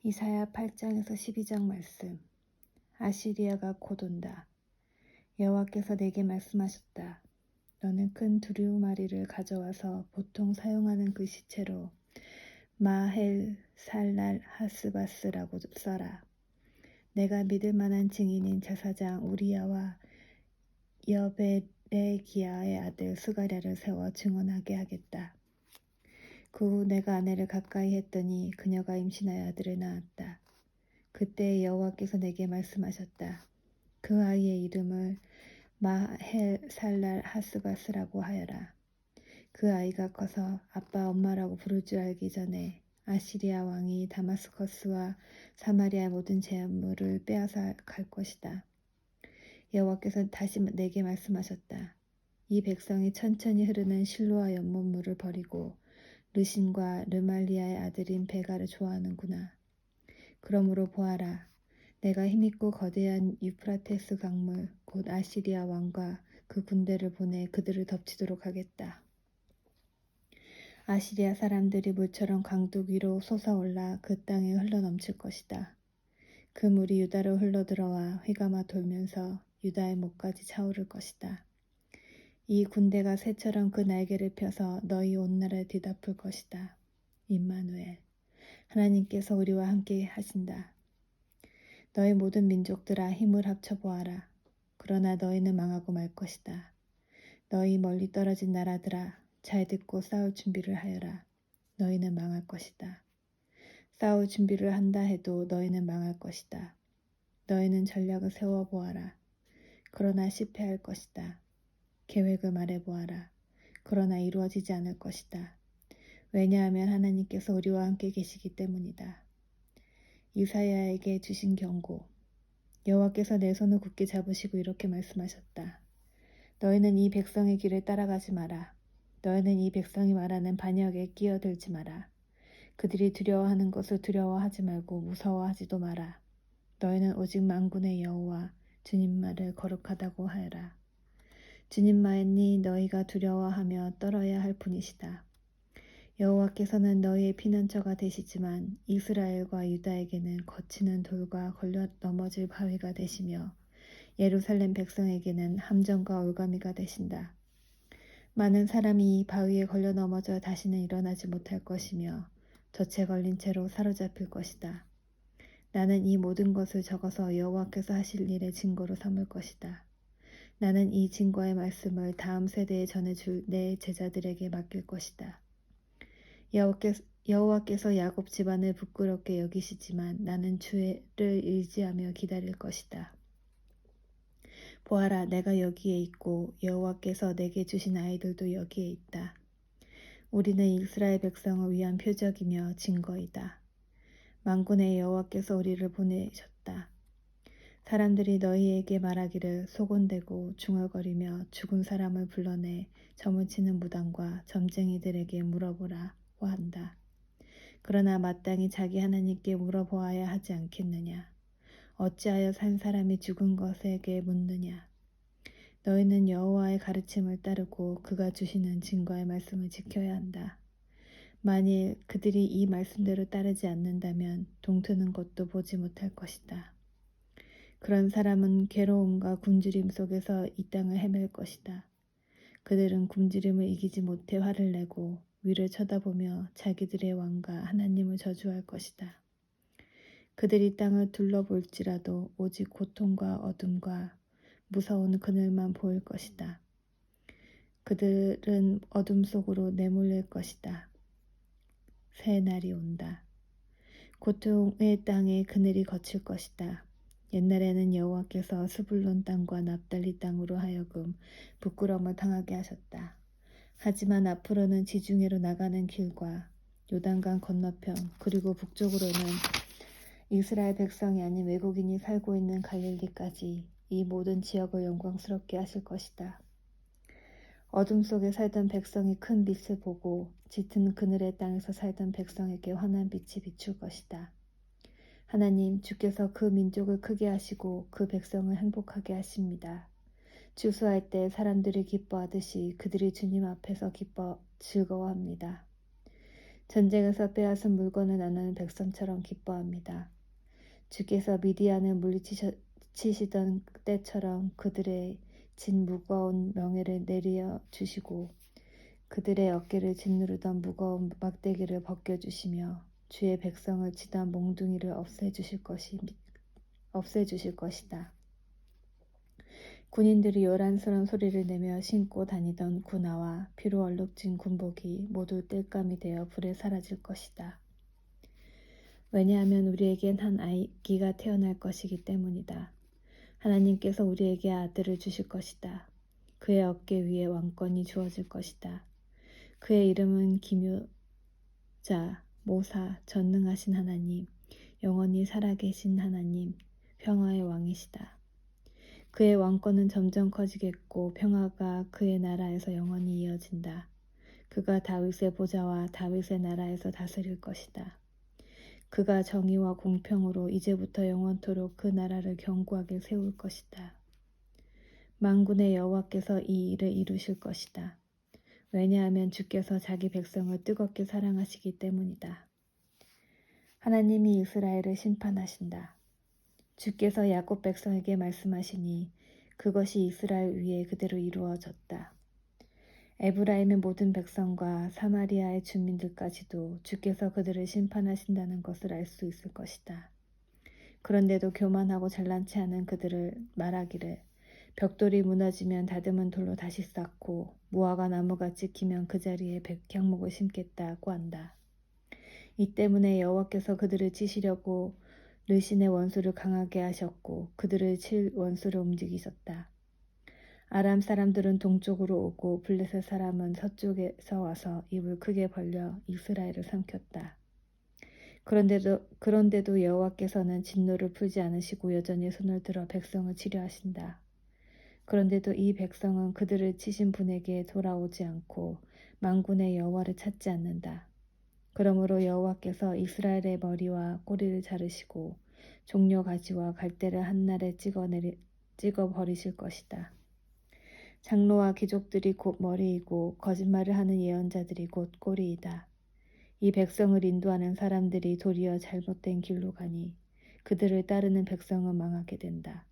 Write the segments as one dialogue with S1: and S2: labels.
S1: 이사야 8장에서 12장 말씀. 아시리아가 곧 온다. 여호와께서 내게 말씀하셨다. 너는 큰 두루마리를 가져와서 보통 사용하는 그 시체로 마헬 살랄 하스바스라고 써라. 내가 믿을 만한 증인인 제사장 우리야와 여베레기야의 아들 스가랴를 세워 증언하게 하겠다. 그 후 내가 아내를 가까이 했더니 그녀가 임신하여 아들을 낳았다. 그때 여호와께서 내게 말씀하셨다. 그 아이의 이름을 마헬 살랄 하스바스라고 하여라. 그 아이가 커서 아빠 엄마라고 부를 줄 알기 전에 아시리아 왕이 다마스커스와 사마리아의 모든 재물을 빼앗아 갈 것이다. 여호와께서 다시 내게 말씀하셨다. 이 백성이 천천히 흐르는 실로아 연못물을 버리고 르신과 르말리아의 아들인 베가를 좋아하는구나. 그러므로 보아라. 내가 힘있고 거대한 유프라테스 강물 곧 아시리아 왕과 그 군대를 보내 그들을 덮치도록 하겠다. 아시리아 사람들이 물처럼 강둑 위로 솟아올라 그 땅에 흘러넘칠 것이다. 그 물이 유다로 흘러들어와 휘감아 돌면서 유다의 목까지 차오를 것이다. 이 군대가 새처럼 그 날개를 펴서 너희 온 나라에 뒤덮을 것이다. 임마누엘, 하나님께서 우리와 함께 하신다. 너희 모든 민족들아 힘을 합쳐보아라. 그러나 너희는 망하고 말 것이다. 너희 멀리 떨어진 나라들아 잘 듣고 싸울 준비를 하여라. 너희는 망할 것이다. 싸울 준비를 한다 해도 너희는 망할 것이다. 너희는 전략을 세워보아라. 그러나 실패할 것이다. 계획을 말해보아라. 그러나 이루어지지 않을 것이다. 왜냐하면 하나님께서 우리와 함께 계시기 때문이다. 이사야에게 주신 경고. 여호와께서 내 손을 굳게 잡으시고 이렇게 말씀하셨다. 너희는 이 백성의 길을 따라가지 마라. 너희는 이 백성이 말하는 반역에 끼어들지 마라. 그들이 두려워하는 것을 두려워하지 말고 무서워하지도 마라. 너희는 오직 만군의 여호와 주님 말을 거룩하다고 하여라. 주님 말니 너희가 두려워하며 떨어야 할 뿐이시다. 여호와께서는 너희의 피난처가 되시지만 이스라엘과 유다에게는 거치는 돌과 걸려 넘어질 바위가 되시며 예루살렘 백성에게는 함정과 올가미가 되신다. 많은 사람이 이 바위에 걸려 넘어져 다시는 일어나지 못할 것이며 덫에 걸린 채로 사로잡힐 것이다. 나는 이 모든 것을 적어서 여호와께서 하실 일의 증거로 삼을 것이다. 나는 이 증거의 말씀을 다음 세대에 전해줄 내 제자들에게 맡길 것이다. 여호와께서 야곱 집안을 부끄럽게 여기시지만 나는 주를 의지하며 기다릴 것이다. 보아라, 내가 여기에 있고 여호와께서 내게 주신 아이들도 여기에 있다. 우리는 이스라엘 백성을 위한 표적이며 증거이다. 만군의 여호와께서 우리를 보내셨다. 사람들이 너희에게 말하기를 소곤대고 중얼거리며 죽은 사람을 불러내 점을 치는 무당과 점쟁이들에게 물어보라고 한다. 그러나 마땅히 자기 하나님께 물어보아야 하지 않겠느냐. 어찌하여 산 사람이 죽은 것에게 묻느냐. 너희는 여호와의 가르침을 따르고 그가 주시는 증거의 말씀을 지켜야 한다. 만일 그들이 이 말씀대로 따르지 않는다면 동트는 것도 보지 못할 것이다. 그런 사람은 괴로움과 굶주림 속에서 이 땅을 헤맬 것이다. 그들은 굶주림을 이기지 못해 화를 내고 위를 쳐다보며 자기들의 왕과 하나님을 저주할 것이다. 그들이 땅을 둘러볼지라도 오직 고통과 어둠과 무서운 그늘만 보일 것이다. 그들은 어둠 속으로 내몰릴 것이다. 새 날이 온다. 고통의 땅에 그늘이 거칠 것이다. 옛날에는 여호와께서 스불론 땅과 납달리 땅으로 하여금 부끄러움을 당하게 하셨다. 하지만 앞으로는 지중해로 나가는 길과 요단강 건너편 그리고 북쪽으로는 이스라엘 백성이 아닌 외국인이 살고 있는 갈릴리까지 이 모든 지역을 영광스럽게 하실 것이다. 어둠 속에 살던 백성이 큰 빛을 보고 짙은 그늘의 땅에서 살던 백성에게 환한 빛이 비출 것이다. 하나님, 주께서 그 민족을 크게 하시고 그 백성을 행복하게 하십니다. 추수할 때 사람들이 기뻐하듯이 그들이 주님 앞에서 즐거워합니다. 전쟁에서 빼앗은 물건을 나누는 백성처럼 기뻐합니다. 주께서 미디안을 물리치시던 때처럼 그들의 진 무거운 명예를 내려 주시고 그들의 어깨를 짓누르던 무거운 막대기를 벗겨주시며 주의 백성을 치던 몽둥이를 없애주실 것이다. 군인들이 요란스러운 소리를 내며 신고 다니던 군화와 피로 얼룩진 군복이 모두 땔감이 되어 불에 사라질 것이다. 왜냐하면 우리에겐 한 아기가 태어날 것이기 때문이다. 하나님께서 우리에게 아들을 주실 것이다. 그의 어깨 위에 왕권이 주어질 것이다. 그의 이름은 기묘자, 모사, 전능하신 하나님, 영원히 살아계신 하나님, 평화의 왕이시다. 그의 왕권은 점점 커지겠고 평화가 그의 나라에서 영원히 이어진다. 그가 다윗의 보좌와 다윗의 나라에서 다스릴 것이다. 그가 정의와 공평으로 이제부터 영원토록 그 나라를 견고하게 세울 것이다. 만군의 여호와께서 이 일을 이루실 것이다. 왜냐하면 주께서 자기 백성을 뜨겁게 사랑하시기 때문이다. 하나님이 이스라엘을 심판하신다. 주께서 야곱 백성에게 말씀하시니 그것이 이스라엘 위에 그대로 이루어졌다. 에브라임의 모든 백성과 사마리아의 주민들까지도 주께서 그들을 심판하신다는 것을 알 수 있을 것이다. 그런데도 교만하고 잘난 체 하는 그들을 말하기를 벽돌이 무너지면 다듬은 돌로 다시 쌓고 무화과 나무가 찍히면 그 자리에 백향목을 심겠다고 한다. 이 때문에 여호와께서 그들을 치시려고 르신의 원수를 강하게 하셨고 그들을 칠 원수를 움직이셨다. 아람 사람들은 동쪽으로 오고 블레셋 사람은 서쪽에서 와서 입을 크게 벌려 이스라엘을 삼켰다. 그런데도 여호와께서는 진노를 풀지 않으시고 여전히 손을 들어 백성을 치료하신다. 그런데도 이 백성은 그들을 치신 분에게 돌아오지 않고 만군의 여호와를 찾지 않는다. 그러므로 여호와께서 이스라엘의 머리와 꼬리를 자르시고 종려 가지와 갈대를 한날에 찍어 버리실 것이다. 장로와 귀족들이 곧 머리이고 거짓말을 하는 예언자들이 곧 꼬리이다. 이 백성을 인도하는 사람들이 도리어 잘못된 길로 가니 그들을 따르는 백성은 망하게 된다.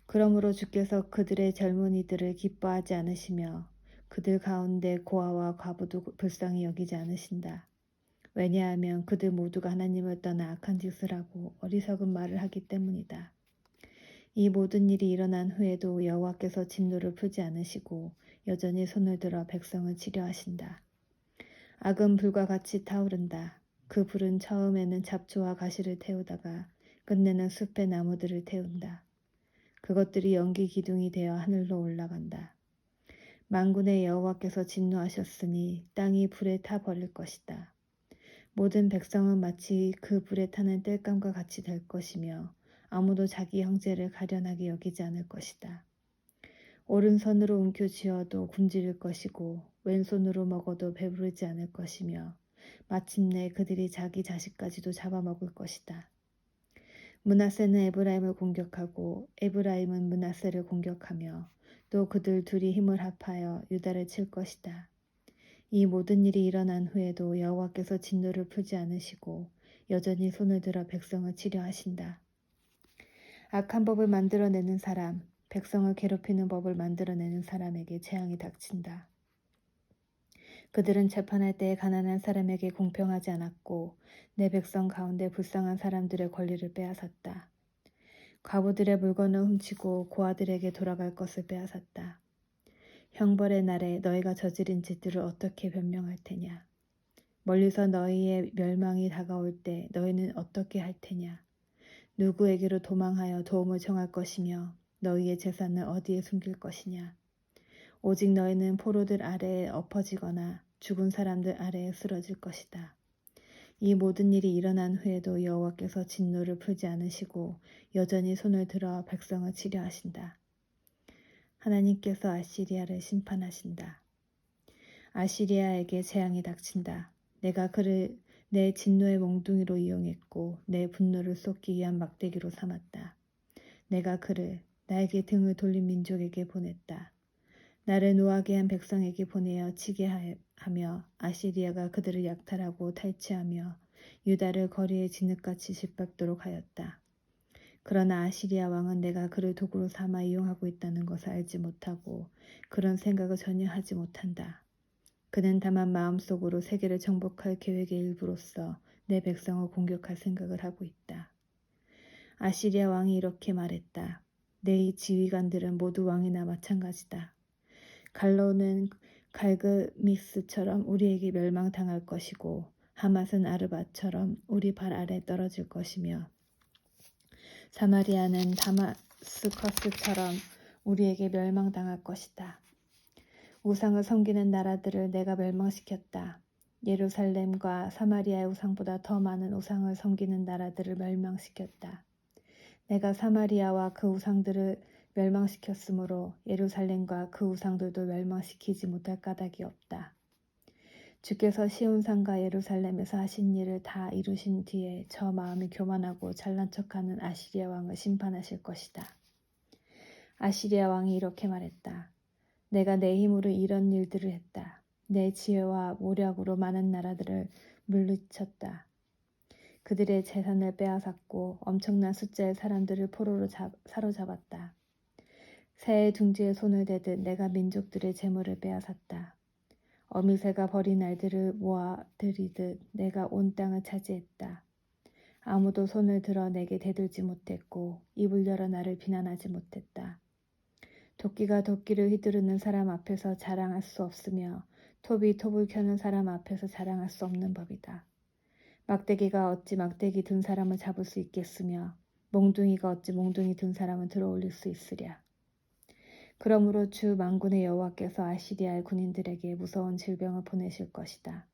S1: 그러므로 주께서 그들의 젊은이들을 기뻐하지 않으시며 그들 가운데 고아와 과부도 불쌍히 여기지 않으신다. 왜냐하면 그들 모두가 하나님을 떠나 악한 짓을 하고 어리석은 말을 하기 때문이다. 이 모든 일이 일어난 후에도 여호와께서 진노를 풀지 않으시고 여전히 손을 들어 백성을 치료하신다. 악은 불과 같이 타오른다. 그 불은 처음에는 잡초와 가시를 태우다가 끝내는 숲의 나무들을 태운다. 그것들이 연기 기둥이 되어 하늘로 올라간다. 만군의 여호와께서 진노하셨으니 땅이 불에 타 버릴 것이다. 모든 백성은 마치 그 불에 타는 땔감과 같이 될 것이며 아무도 자기 형제를 가련하게 여기지 않을 것이다. 오른손으로 움켜쥐어도 굶주릴 것이고 왼손으로 먹어도 배부르지 않을 것이며 마침내 그들이 자기 자식까지도 잡아먹을 것이다. 므낫세는 에브라임을 공격하고 에브라임은 므낫세를 공격하며 또 그들 둘이 힘을 합하여 유다를 칠 것이다. 이 모든 일이 일어난 후에도 여호와께서 진노를 풀지 않으시고 여전히 손을 들어 백성을 치료하신다. 악한 법을 만들어내는 사람, 백성을 괴롭히는 법을 만들어내는 사람에게 재앙이 닥친다. 그들은 재판할 때에 가난한 사람에게 공평하지 않았고 내 백성 가운데 불쌍한 사람들의 권리를 빼앗았다. 과부들의 물건을 훔치고 고아들에게 돌아갈 것을 빼앗았다. 형벌의 날에 너희가 저지른 짓들을 어떻게 변명할 테냐? 멀리서 너희의 멸망이 다가올 때 너희는 어떻게 할 테냐? 누구에게로 도망하여 도움을 청할 것이며 너희의 재산을 어디에 숨길 것이냐? 오직 너희는 포로들 아래에 엎어지거나 죽은 사람들 아래에 쓰러질 것이다. 이 모든 일이 일어난 후에도 여호와께서 진노를 풀지 않으시고 여전히 손을 들어 백성을 치료하신다. 하나님께서 아시리아를 심판하신다. 아시리아에게 재앙이 닥친다. 내가 그를 내 진노의 몽둥이로 이용했고 내 분노를 쏟기 위한 막대기로 삼았다. 내가 그를 나에게 등을 돌린 민족에게 보냈다. 나를 노하게 한 백성에게 보내어 치게 하며 아시리아가 그들을 약탈하고 탈취하며 유다를 거리에 진흙같이 짓밟도록 하였다. 그러나 아시리아 왕은 내가 그를 도구로 삼아 이용하고 있다는 것을 알지 못하고 그런 생각을 전혀 하지 못한다. 그는 다만 마음속으로 세계를 정복할 계획의 일부로서 내 백성을 공격할 생각을 하고 있다. 아시리아 왕이 이렇게 말했다. 내 지휘관들은 모두 왕이나 마찬가지다. 갈로는 갈그미스처럼 우리에게 멸망당할 것이고 하맛은 아르바처럼 우리 발 아래 떨어질 것이며 사마리아는 다마스커스처럼 우리에게 멸망당할 것이다. 우상을 섬기는 나라들을 내가 멸망시켰다. 예루살렘과 사마리아의 우상보다 더 많은 우상을 섬기는 나라들을 멸망시켰다. 내가 사마리아와 그 우상들을 멸망시켰으므로 예루살렘과 그 우상들도 멸망시키지 못할 까닭이 없다. 주께서 시온산과 예루살렘에서 하신 일을 다 이루신 뒤에 저 마음이 교만하고 잘난 척하는 아시리아 왕을 심판하실 것이다. 아시리아 왕이 이렇게 말했다. 내가 내 힘으로 이런 일들을 했다. 내 지혜와 모략으로 많은 나라들을 물리쳤다. 그들의 재산을 빼앗았고 엄청난 숫자의 사람들을 포로로 사로잡았다. 새의 둥지에 손을 대듯 내가 민족들의 재물을 빼앗았다. 어미새가 버린 알들을 모아들이듯 내가 온 땅을 차지했다. 아무도 손을 들어 내게 대들지 못했고 입을 열어 나를 비난하지 못했다. 도끼가 도끼를 휘두르는 사람 앞에서 자랑할 수 없으며 톱이 톱을 켜는 사람 앞에서 자랑할 수 없는 법이다. 막대기가 어찌 막대기 든 사람을 잡을 수 있겠으며 몽둥이가 어찌 몽둥이 든 사람을 들어올릴 수 있으랴. 그러므로 주 만군의 여호와께서 아시리아의 군인들에게 무서운 질병을 보내실 것이다.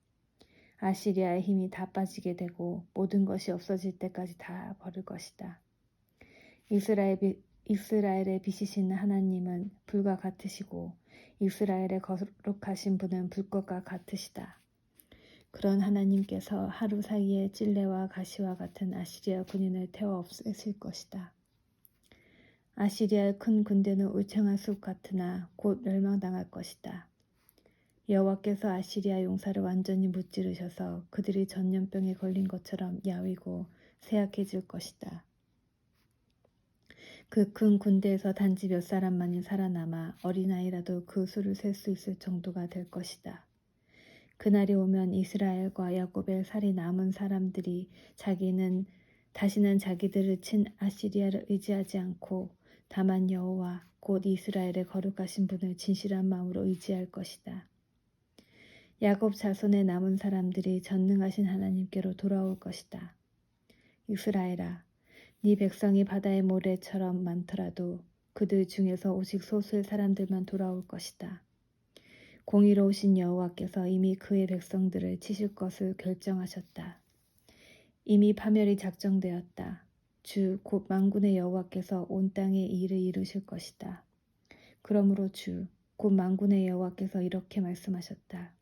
S1: 아시리아의 힘이 다 빠지게 되고 모든 것이 없어질 때까지 다 버릴 것이다. 이스라엘의 빛이신 하나님은 불과 같으시고 이스라엘의 거룩하신 분은 불꽃과 같으시다. 그런 하나님께서 하루 사이에 찔레와 가시와 같은 아시리아 군인을 태워 없애실 것이다. 아시리아의 큰 군대는 울창한 숲 같으나 곧 멸망당할 것이다. 여호와께서 아시리아 용사를 완전히 무찌르셔서 그들이 전염병에 걸린 것처럼 야위고 쇠약해질 것이다. 그 큰 군대에서 단지 몇 사람만이 살아남아 어린아이라도 그 수를 셀 수 있을 정도가 될 것이다. 그날이 오면 이스라엘과 야곱의 살이 남은 사람들이 다시는 자기들을 친 아시리아를 의지하지 않고 다만 여호와 곧 이스라엘의 거룩하신 분을 진실한 마음으로 의지할 것이다. 야곱 자손의 남은 사람들이 전능하신 하나님께로 돌아올 것이다. 이스라엘아, 네 백성이 바다의 모래처럼 많더라도 그들 중에서 오직 소수의 사람들만 돌아올 것이다. 공의로우신 여호와께서 이미 그의 백성들을 치실 것을 결정하셨다. 이미 파멸이 작정되었다. 주 곧 만군의 여호와께서 온 땅에 일을 이루실 것이다. 그러므로 주 곧 만군의 여호와께서 이렇게 말씀하셨다.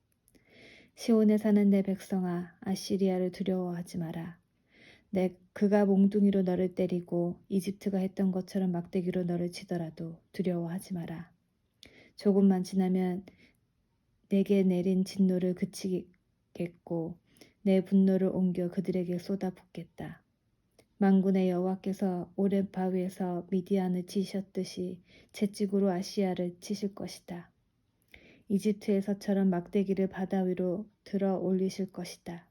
S1: 시온에 사는 내 백성아, 아시리아를 두려워하지 마라. 그가 몽둥이로 너를 때리고 이집트가 했던 것처럼 막대기로 너를 치더라도 두려워하지 마라. 조금만 지나면 내게 내린 진노를 그치겠고 내 분노를 옮겨 그들에게 쏟아붓겠다. 만군의 여호와께서 오랜 바위에서 미디안을 치셨듯이 채찍으로 아시아를 치실 것이다. 이집트에서처럼 막대기를 바다 위로 들어 올리실 것이다.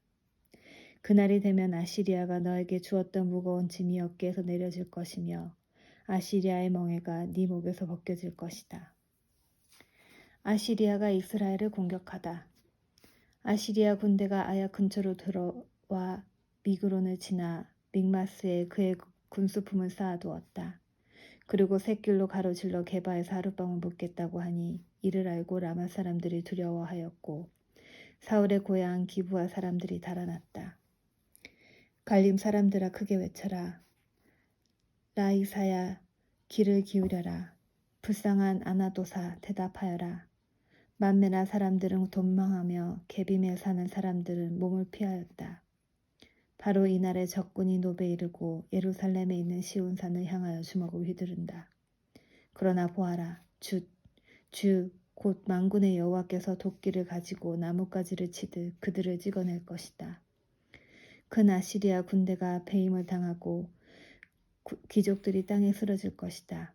S1: 그날이 되면 아시리아가 너에게 주었던 무거운 짐이 어깨에서 내려질 것이며 아시리아의 멍에가 네 목에서 벗겨질 것이다. 아시리아가 이스라엘을 공격하다. 아시리아 군대가 아야 근처로 들어와 미그론을 지나 믹마스에 그의 군수품을 쌓아두었다. 그리고 샛길로 가로질러 게바에서 하룻밤을 묵겠다고 하니 이를 알고 라마 사람들이 두려워하였고 사울의 고향 기브아 사람들이 달아났다. 갈림 사람들아 크게 외쳐라. 라이사야 귀를 기울여라. 불쌍한 아나도사 대답하여라. 만메나 사람들은 도망하며 게빔에 사는 사람들은 몸을 피하였다. 바로 이날에 적군이 노베에 이르고 예루살렘에 있는 시온산을 향하여 주먹을 휘두른다. 그러나 보아라. 주 곧 만군의 여호와께서 도끼를 가지고 나뭇가지를 치듯 그들을 찍어낼 것이다. 큰 아시리아 군대가 배임을 당하고 귀족들이 땅에 쓰러질 것이다.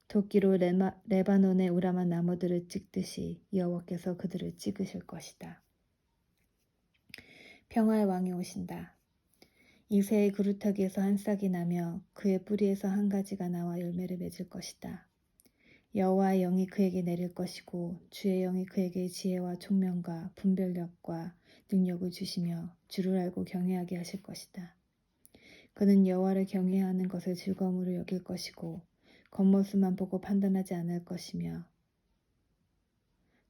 S1: 도끼로 레바논의 우람한 나무들을 찍듯이 여호와께서 그들을 찍으실 것이다. 평화의 왕이 오신다. 이새의 그루터기에서 한 싹이 나며 그의 뿌리에서 한 가지가 나와 열매를 맺을 것이다. 여호와의 영이 그에게 내릴 것이고 주의 영이 그에게 지혜와 총명과 분별력과 능력을 주시며 주를 알고 경외하게 하실 것이다. 그는 여호와를 경외하는 것을 즐거움으로 여길 것이고 겉모습만 보고 판단하지 않을 것이며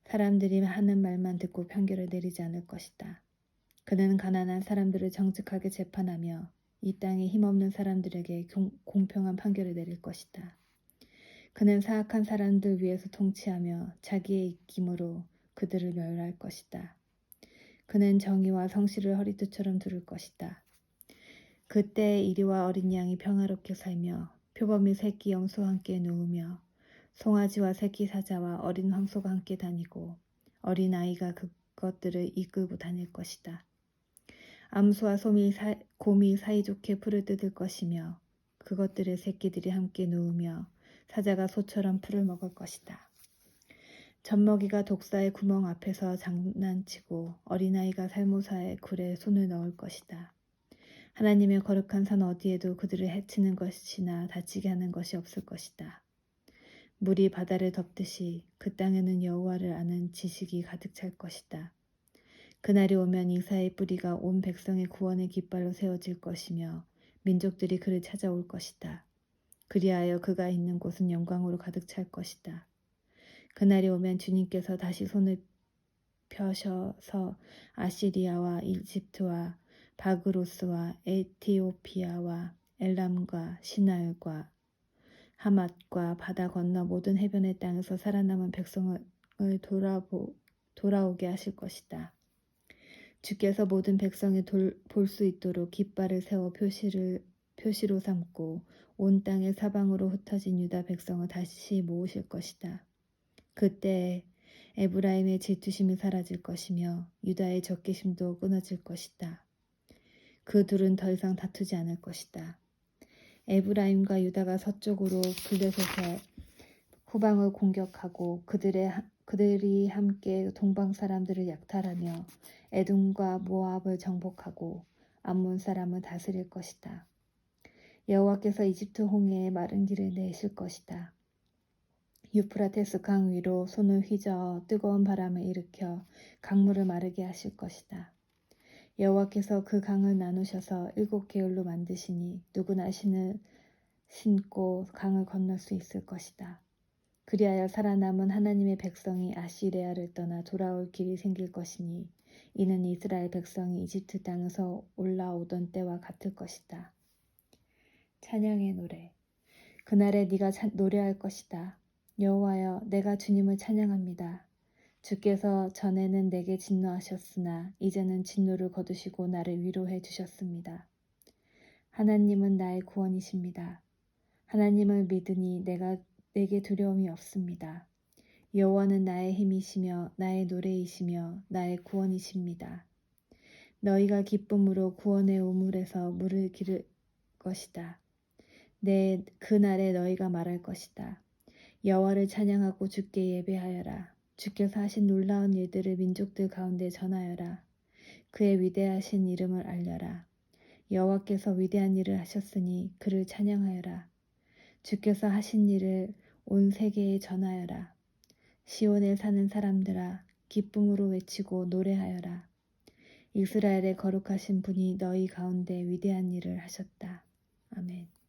S1: 사람들이 하는 말만 듣고 판결을 내리지 않을 것이다. 그는 가난한 사람들을 정직하게 재판하며 이 땅에 힘없는 사람들에게 공평한 판결을 내릴 것이다. 그는 사악한 사람들 위에서 통치하며 자기의 입김으로 그들을 멸할 것이다. 그는 정의와 성실을 허리띠처럼 두를 것이다. 그때 이리와 어린 양이 평화롭게 살며 표범이 새끼 염소와 함께 누우며 송아지와 새끼 사자와 어린 황소가 함께 다니고 어린 아이가 그것들을 이끌고 다닐 것이다. 암소와 곰이 사이좋게 풀을 뜯을 것이며 그것들의 새끼들이 함께 누우며 사자가 소처럼 풀을 먹을 것이다. 젖먹이가 독사의 구멍 앞에서 장난치고 어린아이가 살모사의 굴에 손을 넣을 것이다. 하나님의 거룩한 산 어디에도 그들을 해치는 것이나 다치게 하는 것이 없을 것이다. 물이 바다를 덮듯이 그 땅에는 여호와를 아는 지식이 가득 찰 것이다. 그날이 오면 이사의 뿌리가 온 백성의 구원의 깃발로 세워질 것이며 민족들이 그를 찾아올 것이다. 그리하여 그가 있는 곳은 영광으로 가득 찰 것이다. 그날이 오면 주님께서 다시 손을 펴셔서 아시리아와 이집트와 바그로스와 에티오피아와 엘람과 시날과 하맛과 바다 건너 모든 해변의 땅에서 살아남은 백성을 돌아오게 하실 것이다. 주께서 모든 백성이 볼 수 있도록 깃발을 세워 표시로 삼고 온 땅의 사방으로 흩어진 유다 백성을 다시 모으실 것이다. 그때 에브라임의 질투심이 사라질 것이며 유다의 적개심도 끊어질 것이다. 그 둘은 더 이상 다투지 않을 것이다. 에브라임과 유다가 서쪽으로 블레셋의 후방을 공격하고 그들이 함께 동방 사람들을 약탈하며 에돔과 모압을 정복하고 암몬 사람을 다스릴 것이다. 여호와께서 이집트 홍해에 마른 길을 내실 것이다. 유프라테스 강 위로 손을 휘저어 뜨거운 바람을 일으켜 강물을 마르게 하실 것이다. 여호와께서 그 강을 나누셔서 7계율로 만드시니 누구나 신을 신고 강을 건널 수 있을 것이다. 그리하여 살아남은 하나님의 백성이 아시리아를 떠나 돌아올 길이 생길 것이니 이는 이스라엘 백성이 이집트 땅에서 올라오던 때와 같을 것이다. 찬양의 노래. 그날에 네가 노래할 것이다. 여호와여, 내가 주님을 찬양합니다. 주께서 전에는 내게 진노하셨으나 이제는 진노를 거두시고 나를 위로해 주셨습니다. 하나님은 나의 구원이십니다. 하나님을 믿으니 내게 두려움이 없습니다. 여호와는 나의 힘이시며 나의 노래이시며 나의 구원이십니다. 너희가 기쁨으로 구원의 우물에서 물을 기를 것이다. 그 날에 너희가 말할 것이다. 여호와를 찬양하고 주께 예배하여라. 주께서 하신 놀라운 일들을 민족들 가운데 전하여라. 그의 위대하신 이름을 알려라. 여호와께서 위대한 일을 하셨으니 그를 찬양하여라. 주께서 하신 일을 온 세계에 전하여라. 시온에 사는 사람들아, 기쁨으로 외치고 노래하여라. 이스라엘의 거룩하신 분이 너희 가운데 위대한 일을 하셨다. 아멘.